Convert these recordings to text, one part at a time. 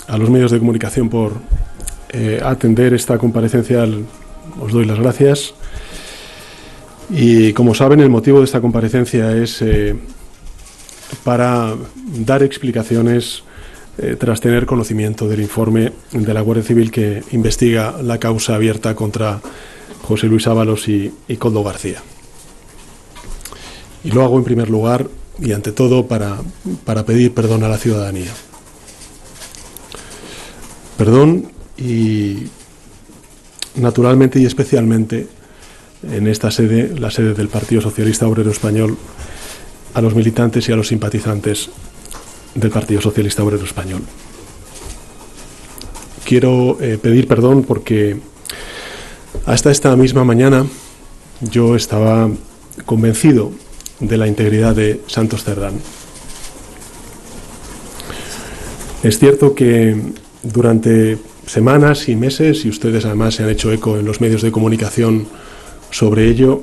A los medios de comunicación por atender esta comparecencia, os doy las gracias. Y como saben, el motivo de esta comparecencia es para dar explicaciones tras tener conocimiento del informe de la Guardia Civil que investiga la causa abierta contra José Luis Ábalos y Koldo García. Y lo hago en primer lugar y ante todo para pedir perdón a la ciudadanía. Perdón y naturalmente y especialmente en esta sede, la sede del Partido Socialista Obrero Español, a los militantes y a los simpatizantes del Partido Socialista Obrero Español. Quiero pedir perdón porque hasta esta misma mañana yo estaba convencido de la integridad de Santos Cerdán. Es cierto que durante semanas y meses, y ustedes además se han hecho eco en los medios de comunicación sobre ello,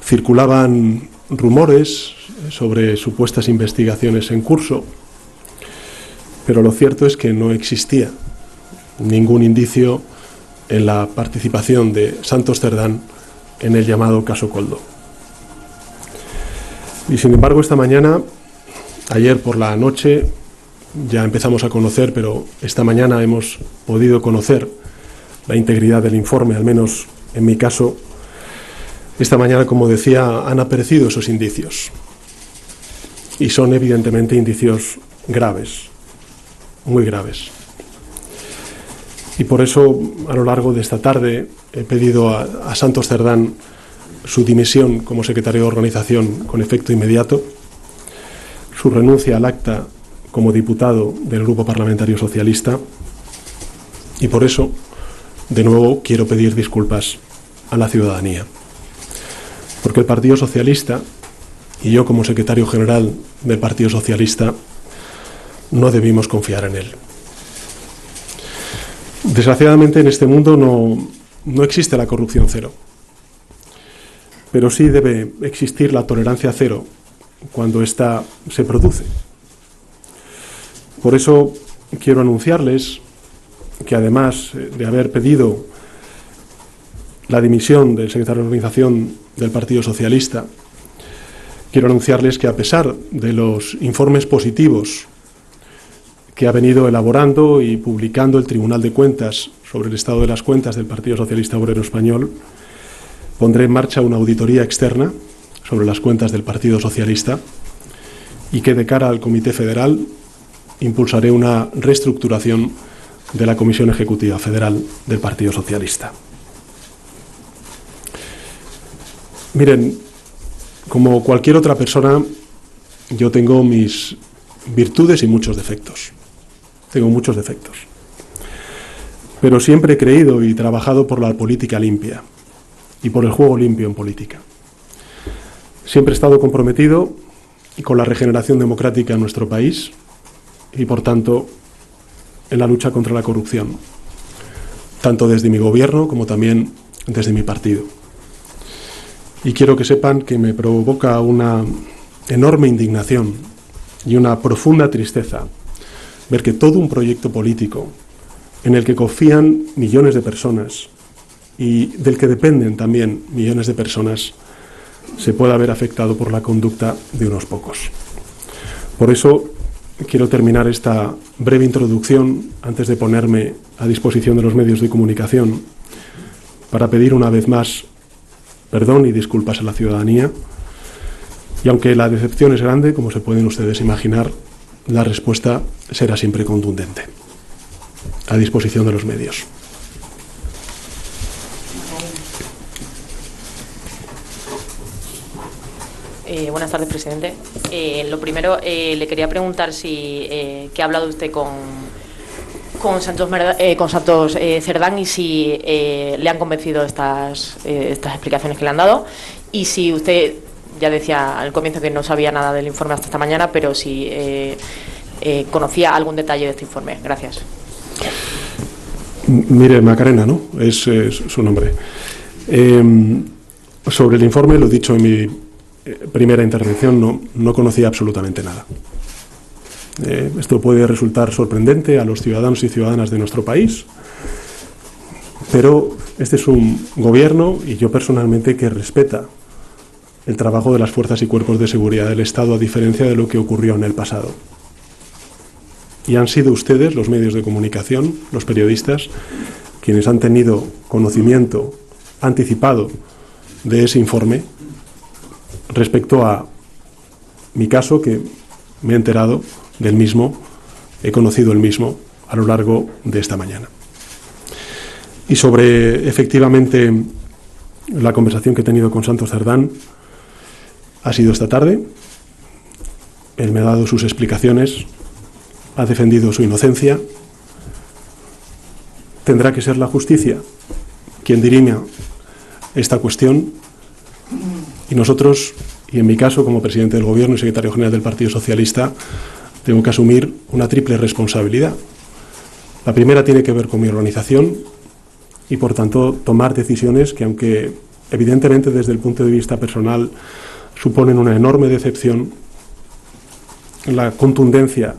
circulaban rumores sobre supuestas investigaciones en curso, pero lo cierto es que no existía ningún indicio en la participación de Santos Cerdán en el llamado caso Koldo. Y sin embargo, esta mañana, ayer por la noche, ya empezamos a conocer, pero esta mañana hemos podido conocer la integridad del informe, al menos en mi caso. Esta mañana, como decía, han aparecido esos indicios. Y son evidentemente indicios graves, muy graves. Y por eso, a lo largo de esta tarde, he pedido a Santos Cerdán su dimisión como secretario de organización con efecto inmediato, su renuncia al acta como diputado del Grupo Parlamentario Socialista, y por eso, de nuevo, quiero pedir disculpas a la ciudadanía. Porque el Partido Socialista, y yo como secretario general del Partido Socialista, no debimos confiar en él. Desgraciadamente en este mundo no existe la corrupción cero, pero sí debe existir la tolerancia cero cuando ésta se produce. Por eso quiero anunciarles que además de haber pedido la dimisión del secretario de organización del Partido Socialista, quiero anunciarles que a pesar de los informes positivos que ha venido elaborando y publicando el Tribunal de Cuentas sobre el estado de las cuentas del Partido Socialista Obrero Español, pondré en marcha una auditoría externa sobre las cuentas del Partido Socialista y que de cara al Comité Federal impulsaré una reestructuración de la Comisión Ejecutiva Federal del Partido Socialista. Miren, como cualquier otra persona, yo tengo mis virtudes y muchos defectos. Tengo muchos defectos. Pero siempre he creído y trabajado por la política limpia y por el juego limpio en política. Siempre he estado comprometido con la regeneración democrática en nuestro país y, por tanto, en la lucha contra la corrupción, tanto desde mi gobierno como también desde mi partido. Y quiero que sepan que me provoca una enorme indignación y una profunda tristeza ver que todo un proyecto político en el que confían millones de personas y del que dependen también millones de personas se pueda ver afectado por la conducta de unos pocos. Por eso quiero terminar esta breve introducción antes de ponerme a disposición de los medios de comunicación para pedir una vez más perdón y disculpas a la ciudadanía. Y aunque la decepción es grande, como se pueden ustedes imaginar, la respuesta será siempre contundente. A disposición de los medios. Buenas tardes, presidente. Lo primero, le quería preguntar si que ha hablado usted con Santos Cerdán y si le han convencido estas explicaciones que le han dado, y si usted ya decía al comienzo que no sabía nada del informe hasta esta mañana, pero si conocía algún detalle de este informe. Gracias. Mire, Macarena, ¿no? Es su nombre. Sobre el informe, lo he dicho en mi primera intervención, no conocía absolutamente nada. Esto puede resultar sorprendente a los ciudadanos y ciudadanas de nuestro país, pero este es un gobierno, y yo personalmente, que respeta el trabajo de las fuerzas y cuerpos de seguridad del Estado, a diferencia de lo que ocurrió en el pasado. Y han sido ustedes, los medios de comunicación, los periodistas, quienes han tenido conocimiento anticipado de ese informe respecto a mi caso, que me he enterado del mismo, he conocido el mismo a lo largo de esta mañana. Y sobre, efectivamente, la conversación que he tenido con Santos Cerdán, ha sido esta tarde. Él me ha dado sus explicaciones, ha defendido su inocencia. Tendrá que ser la justicia quien dirima esta cuestión, y nosotros, y en mi caso como presidente del Gobierno y secretario general del Partido Socialista, tengo que asumir una triple responsabilidad. La primera tiene que ver con mi organización y, por tanto, tomar decisiones que, aunque evidentemente desde el punto de vista personal suponen una enorme decepción, la contundencia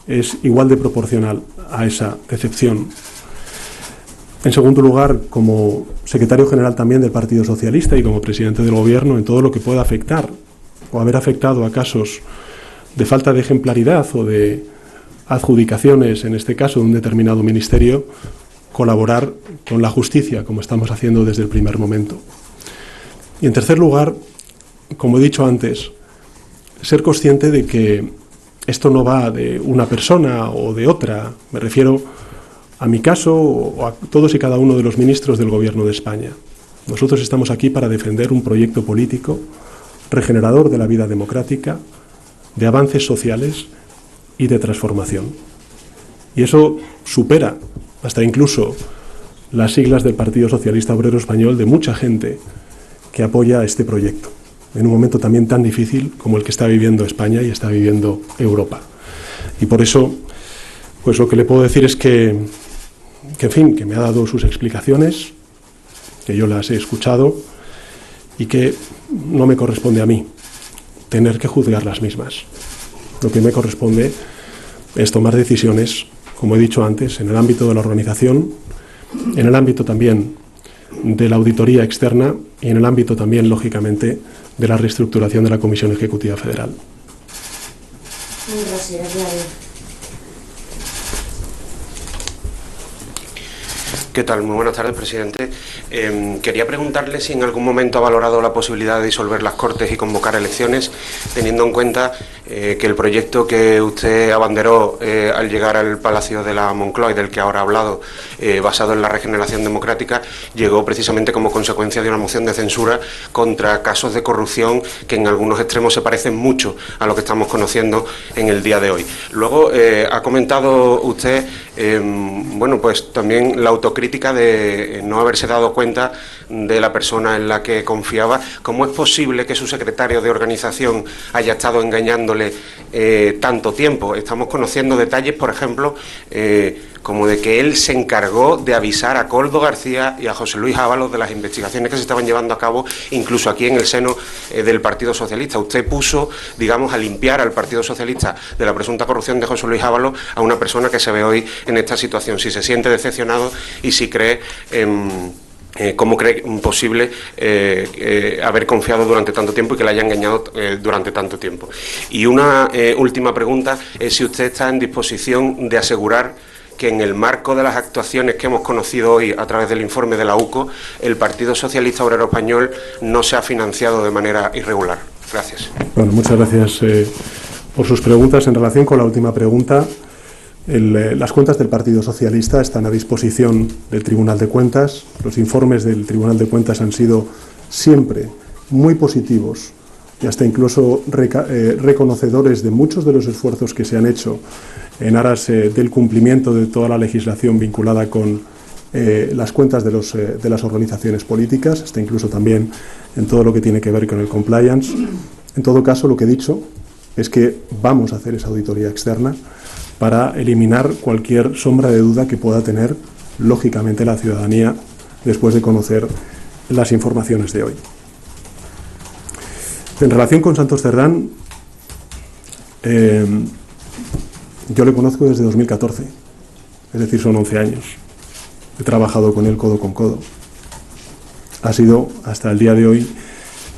es igual de proporcional a esa decepción. En segundo lugar, como secretario general también del Partido Socialista y como presidente del Gobierno, en todo lo que pueda afectar o haber afectado a casos de falta de ejemplaridad o de adjudicaciones, en este caso de un determinado ministerio, colaborar con la justicia, como estamos haciendo desde el primer momento. Y en tercer lugar, como he dicho antes, ser consciente de que esto no va de una persona o de otra. Me refiero a mi caso o a todos y cada uno de los ministros del Gobierno de España. Nosotros estamos aquí para defender un proyecto político regenerador de la vida democrática, de avances sociales y de transformación. Y eso supera hasta incluso las siglas del Partido Socialista Obrero Español, de mucha gente que apoya este proyecto, en un momento también tan difícil como el que está viviendo España y está viviendo Europa. Y por eso, pues lo que le puedo decir es que en fin, que me ha dado sus explicaciones, que yo las he escuchado y que no me corresponde a mí tener que juzgar las mismas. Lo que me corresponde es tomar decisiones, como he dicho antes, en el ámbito de la organización, en el ámbito también de la auditoría externa y en el ámbito también, lógicamente, de la reestructuración de la Comisión Ejecutiva Federal. ¿Qué tal? Muy buenas tardes, presidente. Quería preguntarle si en algún momento ha valorado la posibilidad de disolver las Cortes y convocar elecciones, teniendo en cuenta que el proyecto que usted abanderó al llegar al Palacio de la Moncloa y del que ahora ha hablado, basado en la regeneración democrática, llegó precisamente como consecuencia de una moción de censura contra casos de corrupción que en algunos extremos se parecen mucho a lo que estamos conociendo en el día de hoy. Luego, ha comentado usted, bueno, pues también la autocrítica de no haberse dado cuenta de la persona en la que confiaba. ¿Cómo es posible que su secretario de organización haya estado engañándole tanto tiempo? Estamos conociendo detalles, por ejemplo, como de que él se encargó de avisar a Koldo García y a José Luis Ábalos de las investigaciones que se estaban llevando a cabo, incluso aquí en el seno del Partido Socialista. Usted puso, digamos, a limpiar al Partido Socialista de la presunta corrupción de José Luis Ábalos a una persona que se ve hoy en esta situación. Si se siente decepcionado y si cree... ¿Cómo cree posible haber confiado durante tanto tiempo y que le haya engañado durante tanto tiempo? Y una última pregunta es si usted está en disposición de asegurar que en el marco de las actuaciones que hemos conocido hoy a través del informe de la UCO, el Partido Socialista Obrero Español no se ha financiado de manera irregular. Gracias. Bueno, muchas gracias por sus preguntas. En relación con la última pregunta, las cuentas del Partido Socialista están a disposición del Tribunal de Cuentas. Los informes del Tribunal de Cuentas han sido siempre muy positivos y hasta incluso reconocedores de muchos de los esfuerzos que se han hecho en aras del cumplimiento de toda la legislación vinculada con las cuentas de las organizaciones políticas, hasta incluso también en todo lo que tiene que ver con el compliance. En todo caso, lo que he dicho es que vamos a hacer esa auditoría externa para eliminar cualquier sombra de duda que pueda tener, lógicamente, la ciudadanía después de conocer las informaciones de hoy. En relación con Santos Cerdán, Yo le conozco desde 2014, es decir, son 11 años. He trabajado con él codo con codo. Ha sido, hasta el día de hoy,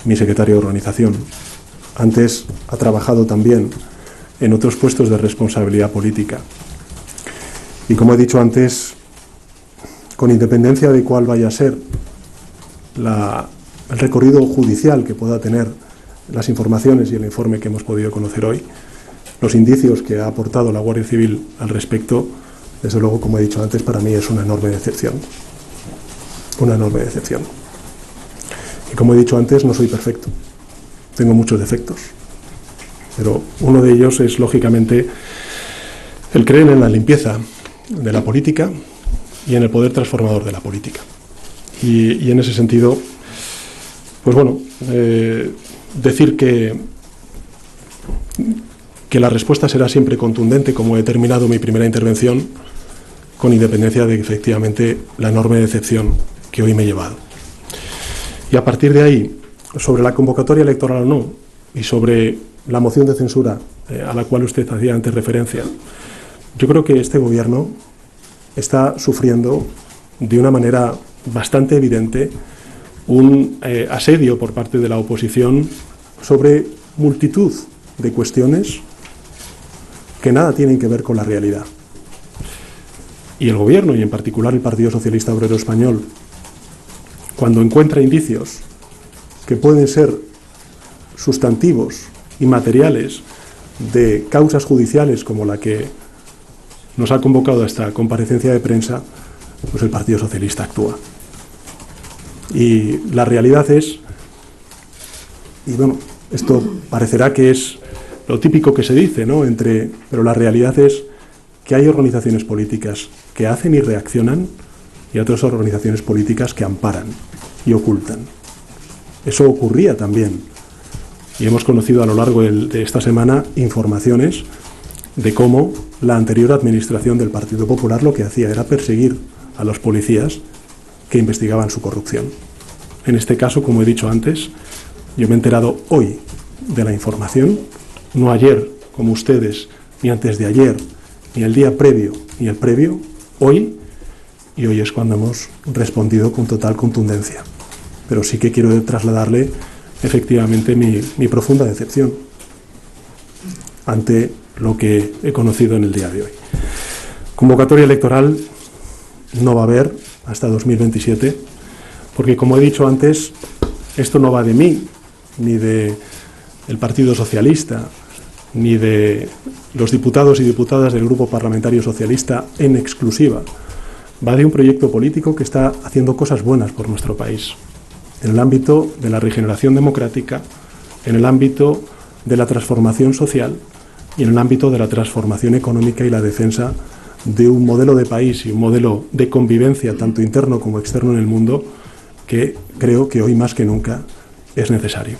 mi secretario de organización. Antes ha trabajado también en otros puestos de responsabilidad política. Y como he dicho antes, con independencia de cuál vaya a ser el recorrido judicial que pueda tener las informaciones y el informe que hemos podido conocer hoy, los indicios que ha aportado la Guardia Civil al respecto, desde luego, como he dicho antes, para mí es una enorme decepción. Una enorme decepción. Y como he dicho antes, no soy perfecto. Tengo muchos defectos. Pero uno de ellos es, lógicamente, el creer en la limpieza de la política y en el poder transformador de la política. Y en ese sentido, pues bueno, decir que la respuesta será siempre contundente, como he terminado mi primera intervención, con independencia de efectivamente la enorme decepción que hoy me he llevado. Y a partir de ahí, sobre la convocatoria electoral o no, y sobre la moción de censura a la cual usted hacía antes referencia, yo creo que este gobierno está sufriendo de una manera bastante evidente un asedio por parte de la oposición sobre multitud de cuestiones que nada tienen que ver con la realidad. Y el gobierno, y en particular el Partido Socialista Obrero Español, cuando encuentra indicios que pueden ser sustantivos y materiales de causas judiciales como la que nos ha convocado a esta comparecencia de prensa, pues el Partido Socialista actúa. Y la realidad es, y bueno, esto parecerá que es lo típico que se dice, ¿no? Pero la realidad es que hay organizaciones políticas que hacen y reaccionan y otras organizaciones políticas que amparan y ocultan. Eso ocurría también. Y hemos conocido a lo largo de esta semana informaciones de cómo la anterior administración del Partido Popular lo que hacía era perseguir a los policías que investigaban su corrupción. En este caso, como he dicho antes, yo me he enterado hoy de la información, no ayer, como ustedes, ni antes de ayer, ni el día previo, ni el previo, hoy, y hoy es cuando hemos respondido con total contundencia. Pero sí que quiero trasladarle efectivamente mi profunda decepción ante lo que he conocido en el día de hoy. Convocatoria electoral no va a haber hasta 2027, porque como he dicho antes, esto no va de mí, ni del Partido Socialista, ni de los diputados y diputadas del Grupo Parlamentario Socialista en exclusiva. Va de un proyecto político que está haciendo cosas buenas por nuestro país, en el ámbito de la regeneración democrática, en el ámbito de la transformación social y en el ámbito de la transformación económica y la defensa de un modelo de país y un modelo de convivencia tanto interno como externo en el mundo que creo que hoy más que nunca es necesario.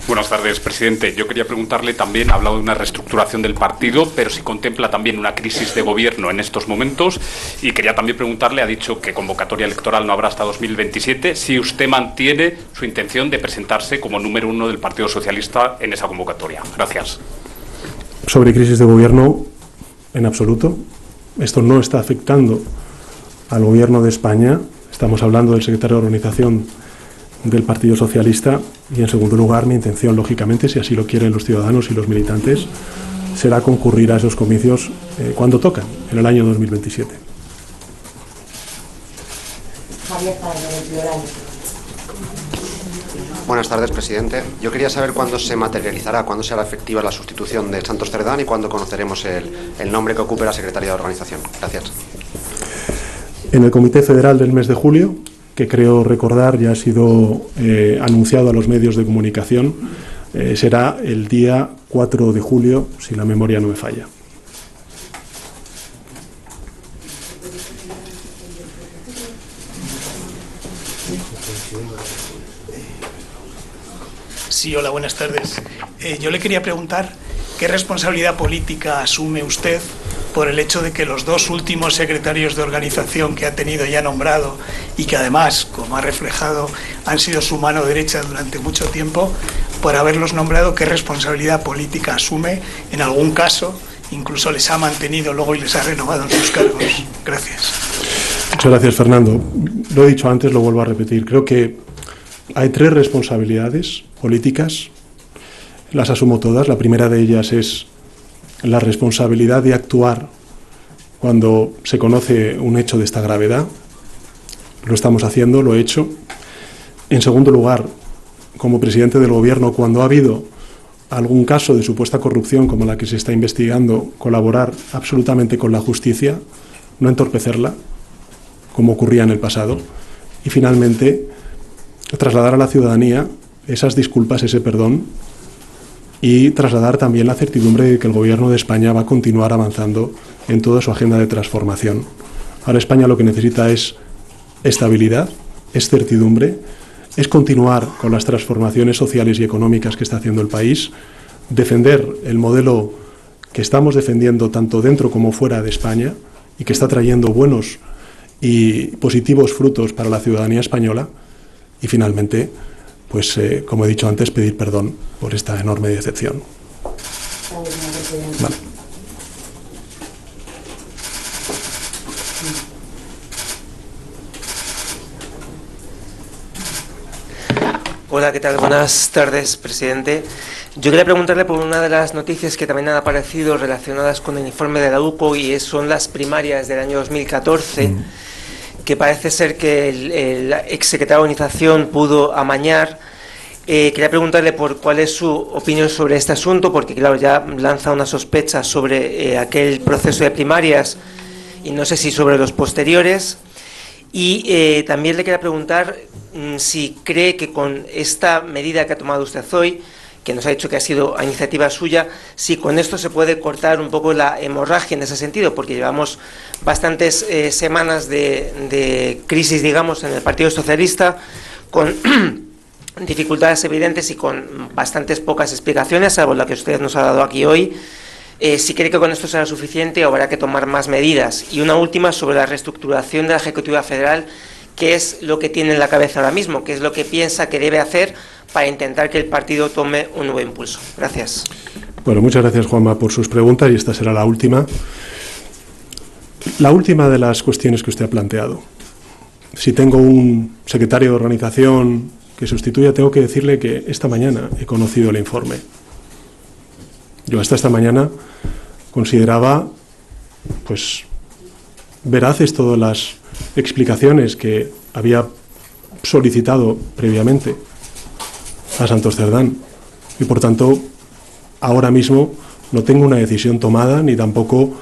Buenas tardes, presidente. Yo quería preguntarle también, ha hablado de una reestructuración del partido, pero si contempla también una crisis de gobierno en estos momentos. Y quería también preguntarle, ha dicho que convocatoria electoral no habrá hasta 2027, si usted mantiene su intención de presentarse como número 1 del Partido Socialista en esa convocatoria. Gracias. Sobre crisis de gobierno, en absoluto. Esto no está afectando al gobierno de España. Estamos hablando del secretario de organización del Partido Socialista y, en segundo lugar, mi intención, lógicamente, si así lo quieren los ciudadanos y los militantes, será concurrir a esos comicios cuando tocan, en el año 2027. Buenas tardes, presidente. Yo quería saber cuándo se materializará, cuándo será efectiva la sustitución de Santos Cerdán y cuándo conoceremos el nombre que ocupe la Secretaría de Organización. Gracias. En el Comité Federal del mes de julio, que creo recordar ya ha sido anunciado a los medios de comunicación, será el día 4 de julio, si la memoria no me falla. Sí, hola, buenas tardes. Yo le quería preguntar qué responsabilidad política asume usted por el hecho de que los dos últimos secretarios de organización que ha tenido y ha nombrado, y que además, como ha reflejado, han sido su mano derecha durante mucho tiempo, por haberlos nombrado, ¿qué responsabilidad política asume? En algún caso, incluso les ha mantenido luego y les ha renovado en sus cargos. Gracias. Muchas gracias, Fernando. Lo he dicho antes, lo vuelvo a repetir. Creo que hay 3 responsabilidades políticas. Las asumo todas. La primera de ellas es la responsabilidad de actuar cuando se conoce un hecho de esta gravedad. Lo estamos haciendo, lo he hecho. En segundo lugar, como presidente del Gobierno, cuando ha habido algún caso de supuesta corrupción como la que se está investigando, colaborar absolutamente con la justicia, no entorpecerla, como ocurría en el pasado. Y finalmente, trasladar a la ciudadanía esas disculpas, ese perdón, y trasladar también la certidumbre de que el Gobierno de España va a continuar avanzando en toda su agenda de transformación. Ahora España lo que necesita es estabilidad, es certidumbre, es continuar con las transformaciones sociales y económicas que está haciendo el país, defender el modelo que estamos defendiendo tanto dentro como fuera de España y que está trayendo buenos y positivos frutos para la ciudadanía española, y finalmente, pues como he dicho antes, pedir perdón por esta enorme decepción. Vale. Hola, ¿qué tal? Buenas tardes, presidente. Yo quería preguntarle por una de las noticias que también han aparecido relacionadas con el informe de la UCO, y son las primarias del año 2014, que parece ser que el exsecretario de Organización pudo amañar. Quería preguntarle por cuál es su opinión sobre este asunto, porque claro, ya lanza una sospecha sobre aquel proceso de primarias y no sé si sobre los posteriores. Y también le quería preguntar si cree que con esta medida que ha tomado usted hoy, que nos ha dicho que ha sido a iniciativa suya, si con esto se puede cortar un poco la hemorragia en ese sentido, porque llevamos bastantes semanas de crisis, digamos, en el Partido Socialista, con dificultades evidentes y con bastantes pocas explicaciones, salvo la que usted nos ha dado aquí hoy. Si cree que con esto será suficiente o habrá que tomar más medidas. Y una última sobre la reestructuración de la Ejecutiva Federal, ¿qué es lo que tiene en la cabeza ahora mismo? ¿Qué es lo que piensa que debe hacer para intentar que el partido tome un nuevo impulso? Gracias. Bueno, muchas gracias, Juanma, por sus preguntas, y esta será la última. La última de las cuestiones que usted ha planteado. Si tengo un secretario de organización que sustituya, tengo que decirle que esta mañana he conocido el informe. Yo hasta esta mañana consideraba, pues, veraces todas las explicaciones que había solicitado previamente a Santos Cerdán, y por tanto ahora mismo no tengo una decisión tomada ni tampoco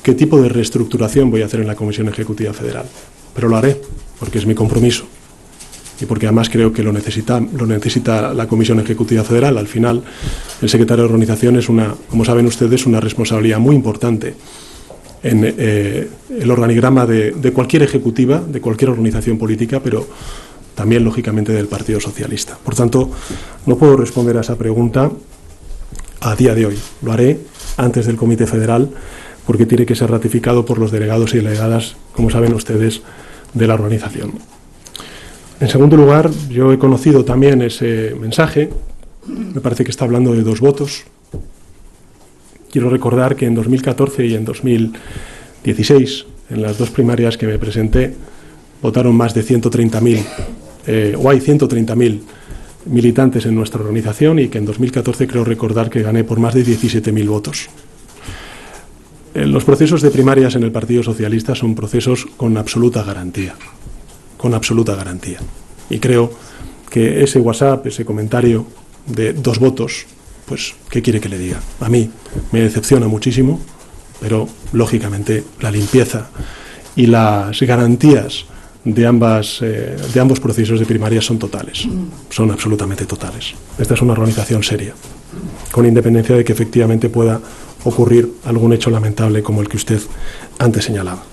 qué tipo de reestructuración voy a hacer en la Comisión Ejecutiva Federal, pero lo haré porque es mi compromiso y porque además creo que lo necesita la Comisión Ejecutiva Federal. Al final, el secretario de Organización es como saben ustedes, una responsabilidad muy importante en el organigrama de cualquier ejecutiva, de cualquier organización política, pero también, lógicamente, del Partido Socialista. Por tanto, no puedo responder a esa pregunta a día de hoy. Lo haré antes del Comité Federal, porque tiene que ser ratificado por los delegados y delegadas, como saben ustedes, de la organización. En segundo lugar, yo he conocido también ese mensaje. Me parece que está hablando de 2 votos. Quiero recordar que en 2014 y en 2016, en las 2 primarias que me presenté, votaron más de 130.000, o hay 130.000 militantes en nuestra organización, y que en 2014 creo recordar que gané por más de 17.000 votos. Los procesos de primarias en el Partido Socialista son procesos con absoluta garantía. Con absoluta garantía. Y creo que ese WhatsApp, ese comentario de 2 votos, pues, ¿qué quiere que le diga? A mí me decepciona muchísimo, pero, lógicamente, la limpieza y las garantías de ambos procesos de primarias son totales, son absolutamente totales. Esta es una organización seria, con independencia de que efectivamente pueda ocurrir algún hecho lamentable como el que usted antes señalaba.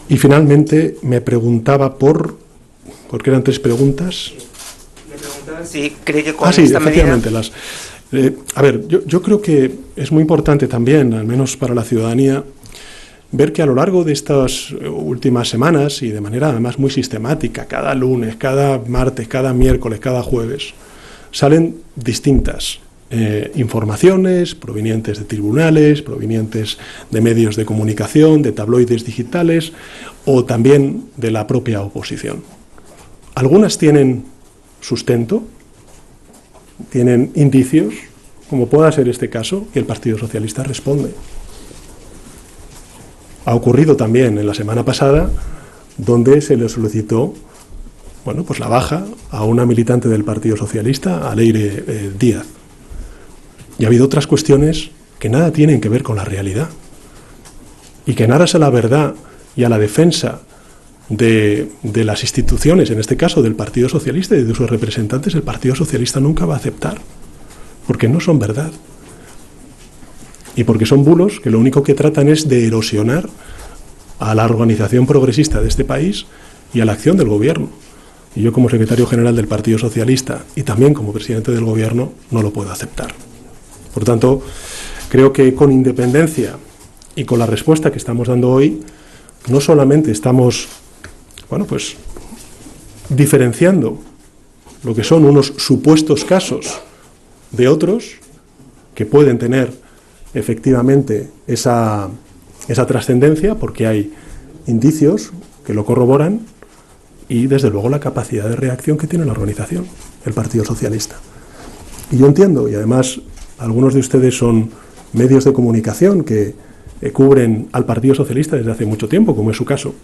Y finalmente me preguntaba porque eran 3 preguntas. Me preguntaba si cree que con sí, esta medida... efectivamente, A ver, yo creo que es muy importante también, al menos para la ciudadanía, ver que a lo largo de estas últimas semanas y de manera además muy sistemática, cada lunes, cada martes, cada miércoles, cada jueves, salen distintas informaciones provenientes de tribunales, provenientes de medios de comunicación, de tabloides digitales o también de la propia oposición. Algunas tienen sustento, tienen indicios, como pueda ser este caso, y el Partido Socialista responde. Ha ocurrido también en la semana pasada, donde se le solicitó pues la baja a una militante del Partido Socialista, a Leire Díaz. Y ha habido otras cuestiones que nada tienen que ver con la realidad y que en aras a la verdad y a la defensa de las instituciones, en este caso del Partido Socialista y de sus representantes, el Partido Socialista nunca va a aceptar, porque no son verdad y porque son bulos que lo único que tratan es de erosionar a la organización progresista de este país y a la acción del gobierno. Y yo, como secretario general del Partido Socialista y también como presidente del gobierno, no lo puedo aceptar. Por tanto, creo que con independencia y con la respuesta que estamos dando hoy, no solamente estamos diferenciando lo que son unos supuestos casos de otros que pueden tener efectivamente esa trascendencia, porque hay indicios que lo corroboran, y desde luego la capacidad de reacción que tiene la organización, el Partido Socialista. Y yo entiendo, y además algunos de ustedes son medios de comunicación que cubren al Partido Socialista desde hace mucho tiempo, como es su caso,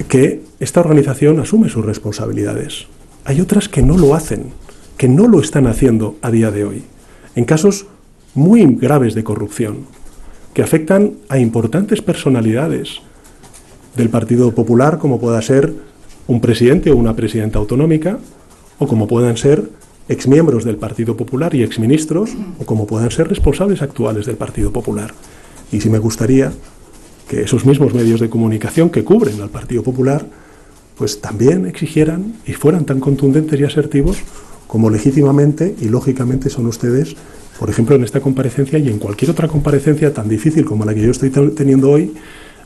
que esta organización asume sus responsabilidades. Hay otras que no lo hacen, que no lo están haciendo a día de hoy, en casos muy graves de corrupción, que afectan a importantes personalidades del Partido Popular, como pueda ser un presidente o una presidenta autonómica, o como puedan ser exmiembros del Partido Popular y exministros, o como puedan ser responsables actuales del Partido Popular. Y sí me gustaría que esos mismos medios de comunicación que cubren al Partido Popular, pues también exigieran y fueran tan contundentes y asertivos como legítimamente y lógicamente son ustedes, por ejemplo, en esta comparecencia y en cualquier otra comparecencia tan difícil como la que yo estoy teniendo hoy,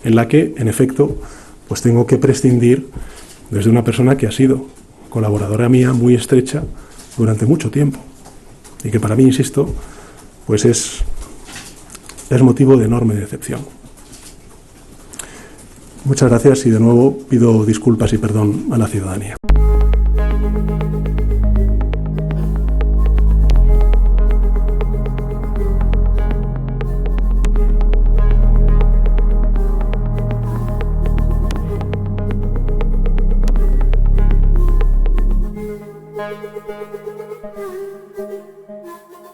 en la que, en efecto, pues tengo que prescindir desde una persona que ha sido colaboradora mía muy estrecha durante mucho tiempo y que para mí, insisto, pues es motivo de enorme decepción. Muchas gracias y de nuevo pido disculpas y perdón a la ciudadanía.